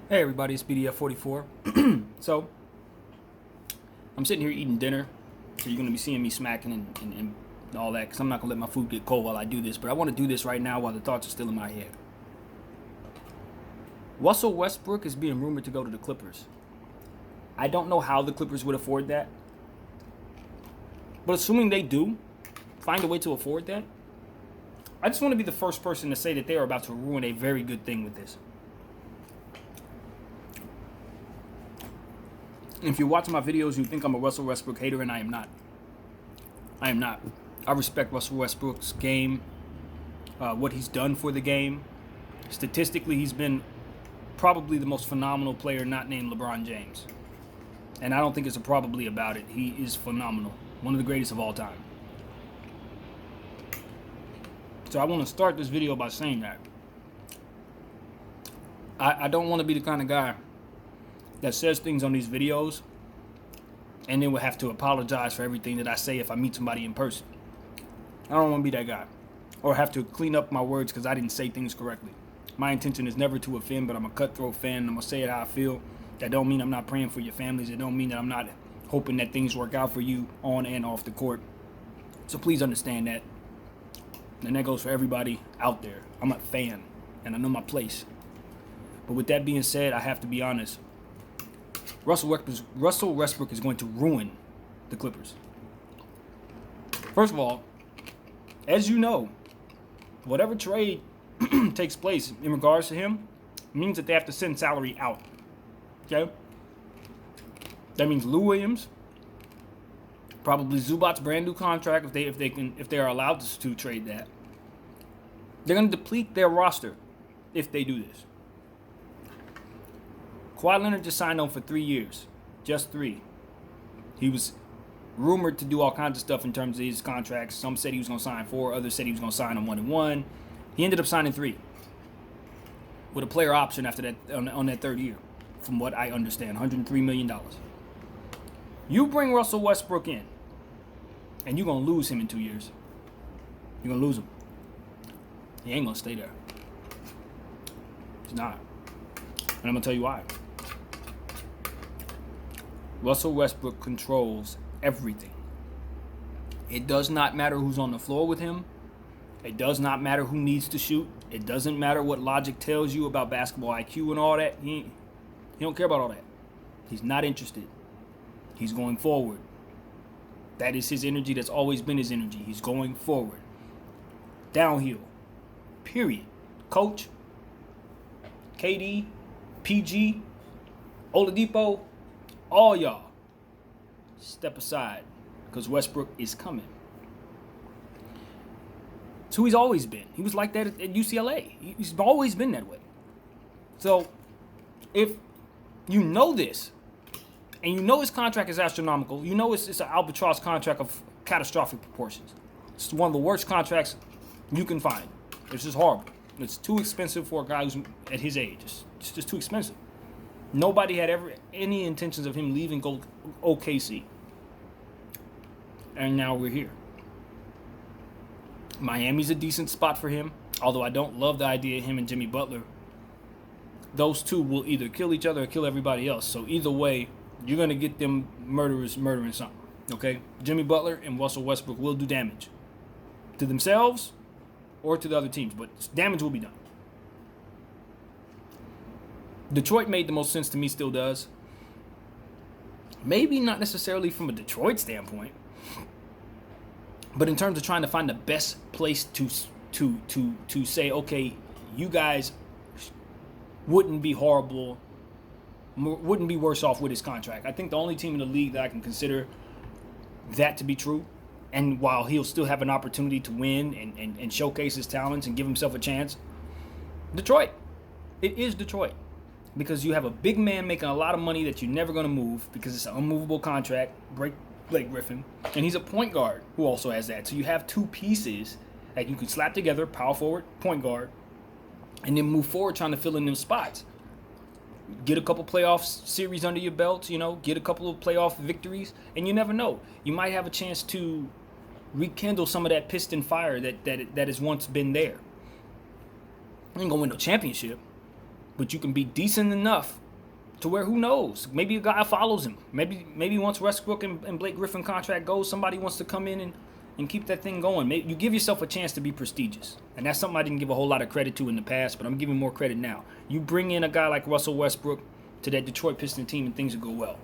Hey everybody, it's BDF44. So, I'm sitting here eating dinner, so you're going to be seeing me smacking and all that, because I'm not going to let my food get cold while I do this, but I want to do this right now while the thoughts are still in my head. Russell Westbrook is being rumored to go to the Clippers. I don't know how the Clippers would afford that, but assuming they do find a way to afford that, I just want to be the first person to say that they are about to ruin a very good thing with this. If you're watching my videos, you think I'm a Russell Westbrook hater, and I am not. I am not. I respect Russell Westbrook's game, what he's done for the game. Statistically, he's been probably the most phenomenal player not named LeBron James. And I don't think it's a probably about it. He is phenomenal. One of the greatest of all time. So I want to start this video by saying that. I don't want to be the kind of guy that says things on these videos and then will have to apologize for everything that I say if I meet somebody in person. I don't want to be that guy. Or have to clean up my words because I didn't say things correctly. My intention is never to offend, but I'm a cutthroat fan. I'm going to say it how I feel. That don't mean I'm not praying for your families. It don't mean that I'm not hoping that things work out for you on and off the court. So please understand that. And that goes for everybody out there. I'm a fan, and I know my place. But with that being said, I have to be honest. Russell Westbrook is going to ruin the Clippers. First of all, as you know, whatever trade takes place in regards to him means that they have to send salary out. Okay? That means Lou Williams, probably Zubac's brand new contract if they are allowed to trade that. They're going to deplete their roster if they do this. Kawhi Leonard just signed on for 3 years. Just 3. He was rumored to do all kinds of stuff in terms of his contracts. Some said he was going to sign 4. Others said he was going to sign on 1 and 1. He ended up signing 3. With a player option after that on that 3rd year. From what I understand, $103 million. You bring Russell Westbrook in, and you're going to lose him in 2 years. You're going to lose him. He ain't going to stay there. He's not. And I'm going to tell you why. Russell Westbrook controls everything. It does not matter who's on the floor with him. It does not matter who needs to shoot. It doesn't matter what logic tells you about basketball IQ and all that. He don't care about all that. He's not interested. He's going forward. That is his energy. That's always been his energy. He's going forward. Downhill. Period. Coach, KD, PG, Oladipo, all y'all, step aside because Westbrook is coming. It's who he's always been. He was like that at UCLA. He's always been that way. So if you know this, and you know his contract is astronomical, you know it's an albatross contract of catastrophic proportions. It's one of the worst contracts you can find. It's just horrible. It's too expensive for a guy who's at his age. It's just too expensive. Nobody had ever any intentions of him leaving OKC. And now we're here. Miami's a decent spot for him, although I don't love the idea of him and Jimmy Butler. Those two will either kill each other or kill everybody else. So either way, you're going to get them murderers murdering something. Okay? Jimmy Butler and Russell Westbrook will do damage to themselves or to the other teams, but damage will be done. Detroit made the most sense to me, still does. Maybe not necessarily from a Detroit standpoint, but in terms of trying to find the best place to say, okay, you guys wouldn't be horrible, wouldn't be worse off with his contract. I think the only team in the league that I can consider that to be true, and while he'll still have an opportunity to win and showcase his talents and give himself a chance, Detroit. It is Detroit. Because you have a big man making a lot of money that you're never going to move because it's an unmovable contract, Blake Griffin. And he's a point guard who also has that. So you have two pieces that you can slap together, power forward, point guard, and then move forward trying to fill in them spots. Get a couple playoff series under your belt, get a couple of playoff victories, and you never know. You might have a chance to rekindle some of that piston fire that has once been there. I ain't going to win no championship. but you can be decent enough to where, who knows, maybe a guy follows him. Maybe once Westbrook and Blake Griffin contract goes, somebody wants to come in and keep that thing going. Maybe you give yourself a chance to be prestigious. And that's something I didn't give a whole lot of credit to in the past, but I'm giving more credit now. You bring in a guy like Russell Westbrook to that Detroit Pistons team and things will go well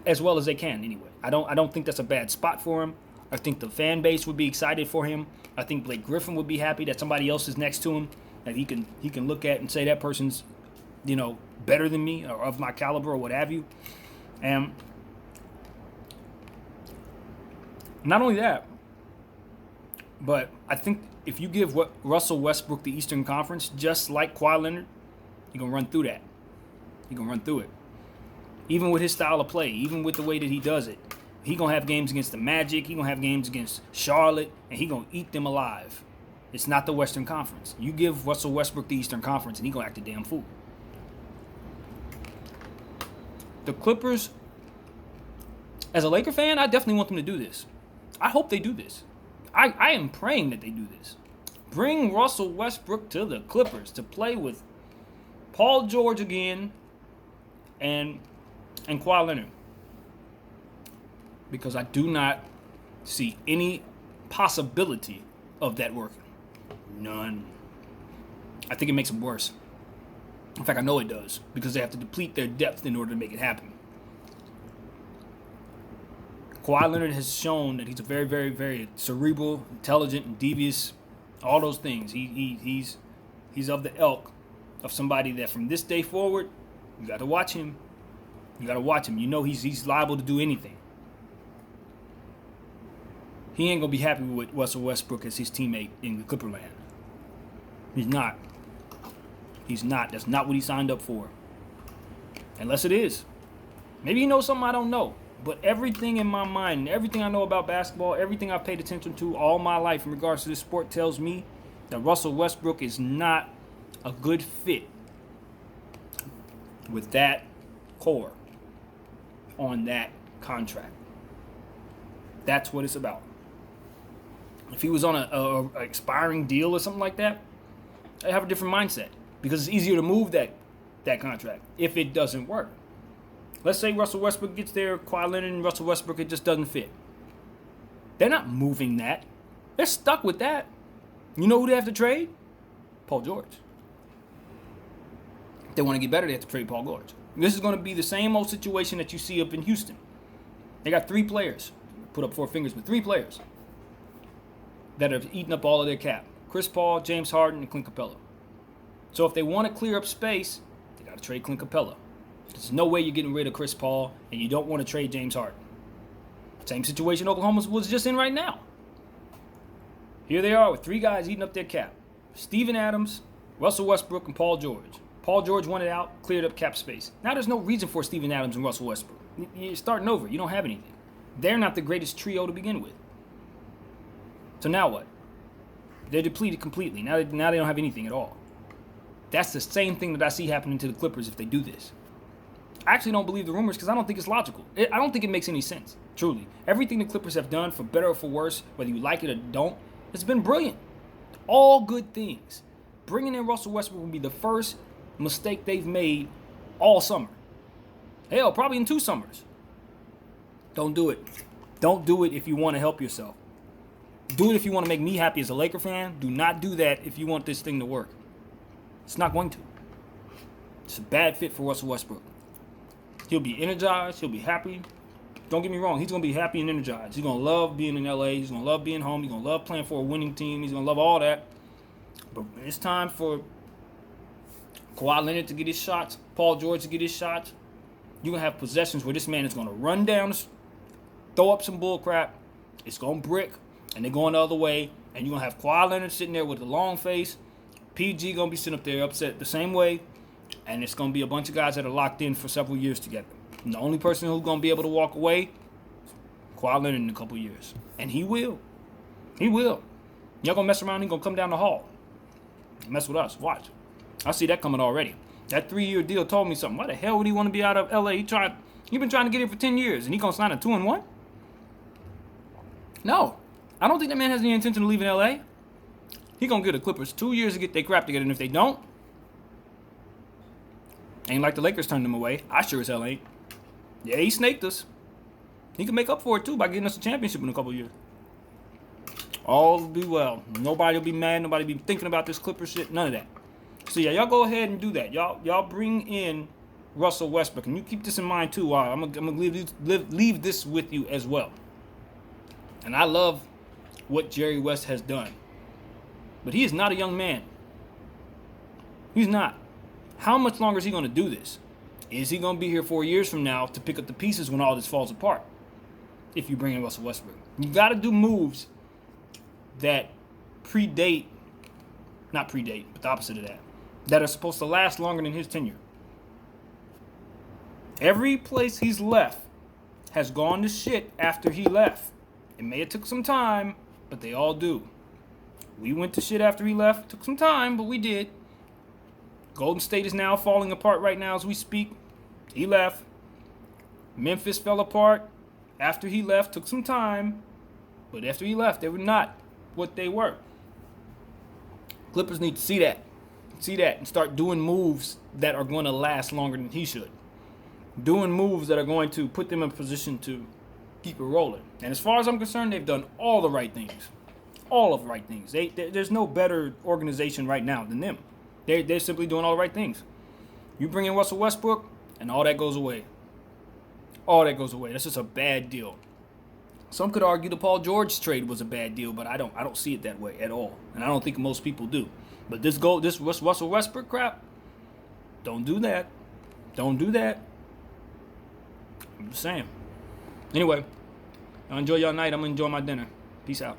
as they can anyway. I don't think that's a bad spot for him. I think the fan base would be excited for him. I think Blake Griffin would be happy that somebody else is next to him that he can look at and say that person's, better than me or of my caliber or what have you. And not only that, but I think if you give Russell Westbrook the Eastern Conference, just like Kawhi Leonard, you're going to run through that. You're going to run through it. Even with his style of play, even with the way that he does it, he going to have games against the Magic, he going to have games against Charlotte, and he going to eat them alive. It's not the Western Conference. You give Russell Westbrook the Eastern Conference, and he going to act a damn fool. The Clippers, as a Laker fan, I definitely want them to do this. I hope they do this. I am praying that they do this. Bring Russell Westbrook to the Clippers to play with Paul George again and Kawhi Leonard. Because I do not see any possibility of that working. None. I think it makes them worse. In fact, I know it does, because they have to deplete their depth in order to make it happen. Kawhi Leonard has shown that he's a very, very, very cerebral, intelligent, and devious, all those things. He's of the ilk of somebody that from this day forward, you got to watch him. You got to watch him. You know he's liable to do anything. He ain't going to be happy with Russell Westbrook as his teammate in Clipperland. He's not. He's not. That's not what he signed up for. Unless it is. Maybe he knows something I don't know. But everything in my mind, everything I know about basketball, everything I've paid attention to all my life in regards to this sport tells me that Russell Westbrook is not a good fit with that core on that contract. That's what it's about. If he was on a expiring deal or something like that, I have a different mindset, because it's easier to move that contract if it doesn't work. Let's say Russell Westbrook gets there, Kawhi Leonard and Russell Westbrook, it just doesn't fit. They're not moving that. They're stuck with that. You know who they have to trade? Paul George. If they want to get better, they have to trade Paul George. This is going to be the same old situation that you see up in Houston. They got 3 players. Put up 4 fingers with 3 players that have eaten up all of their cap. Chris Paul, James Harden, and Clint Capella. So if they want to clear up space, they got to trade Clint Capella. There's no way you're getting rid of Chris Paul, and you don't want to trade James Harden. Same situation Oklahoma was just in right now. Here they are with 3 guys eating up their cap. Steven Adams, Russell Westbrook, and Paul George. Paul George wanted out, cleared up cap space. Now there's no reason for Steven Adams and Russell Westbrook. You're starting over. You don't have anything. They're not the greatest trio to begin with. So now what? They're depleted completely. Now they don't have anything at all. That's the same thing that I see happening to the Clippers if they do this. I actually don't believe the rumors because I don't think it's logical. I don't think it makes any sense, truly. Everything the Clippers have done, for better or for worse, whether you like it or don't, it's been brilliant. All good things. Bringing in Russell Westbrook will be the first mistake they've made all summer. Hell, probably in 2 summers. Don't do it. Don't do it if you want to help yourself. Do it if you want to make me happy as a Laker fan. Do not do that if you want this thing to work. It's not going to. It's a bad fit for Russell Westbrook. He'll be energized. He'll be happy. Don't get me wrong. He's going to be happy and energized. He's going to love being in LA. He's going to love being home. He's going to love playing for a winning team. He's going to love all that. But when it's time for Kawhi Leonard to get his shots, Paul George to get his shots, you're going to have possessions where this man is going to run down, throw up some bull crap. It's going to brick, and they're going the other way. And you're going to have Kawhi Leonard sitting there with a long face. PG going to be sitting up there upset the same way. And it's going to be a bunch of guys that are locked in for several years together. And the only person who's going to be able to walk away is Kawhi Leonard in a couple years. And he will. He will. Y'all going to mess around, he's going to come down the hall. Mess with us. Watch. I see that coming already. That 3-year deal told me something. Why the hell would he want to be out of LA? He been trying to get here for 10 years, and he going to sign a 2-1? No. I don't think that man has any intention of leaving LA. He going to give the Clippers 2 years to get their crap together, and if they don't, Ain't like the Lakers turned him away. I sure as hell ain't. Yeah, he snaked us. He can make up for it too by getting us a championship in a couple of years. All will be well. Nobody will be mad. Nobody will be thinking about this Clipper shit. None of that. So yeah, y'all go ahead and do that. Y'all bring in Russell Westbrook, and you keep this in mind too. I'm gonna leave this with you as well. And I love what Jerry West has done, but he is not a young man. He's not. How much longer is he gonna do this? Is he gonna be here 4 years from now to pick up the pieces when all this falls apart? If you bring in Russell Westbrook, you got to do moves that not predate, but the opposite of that are supposed to last longer than his tenure. Every place he's left has gone to shit after he left. It may have took some time, but they all do. We went to shit after he left. It took some time, but we did. Golden State is now falling apart right now as we speak. He left. Memphis fell apart after he left. Took some time, but after he left, they were not what they were. Clippers need to see that, and start doing moves that are going to last longer than he should. Doing moves that are going to put them in a position to keep it rolling. And as far as I'm concerned, they've done all the right things. All of the right things. There's no better organization right now than them. They're simply doing all the right things. You bring in Russell Westbrook, and all that goes away. All that goes away. That's just a bad deal. Some could argue the Paul George trade was a bad deal, but I don't see it that way at all, and I don't think most people do. But this Russell Westbrook crap, don't do that. Don't do that. I'm just saying. Anyway, enjoy your night. I'm gonna enjoy my dinner. Peace out.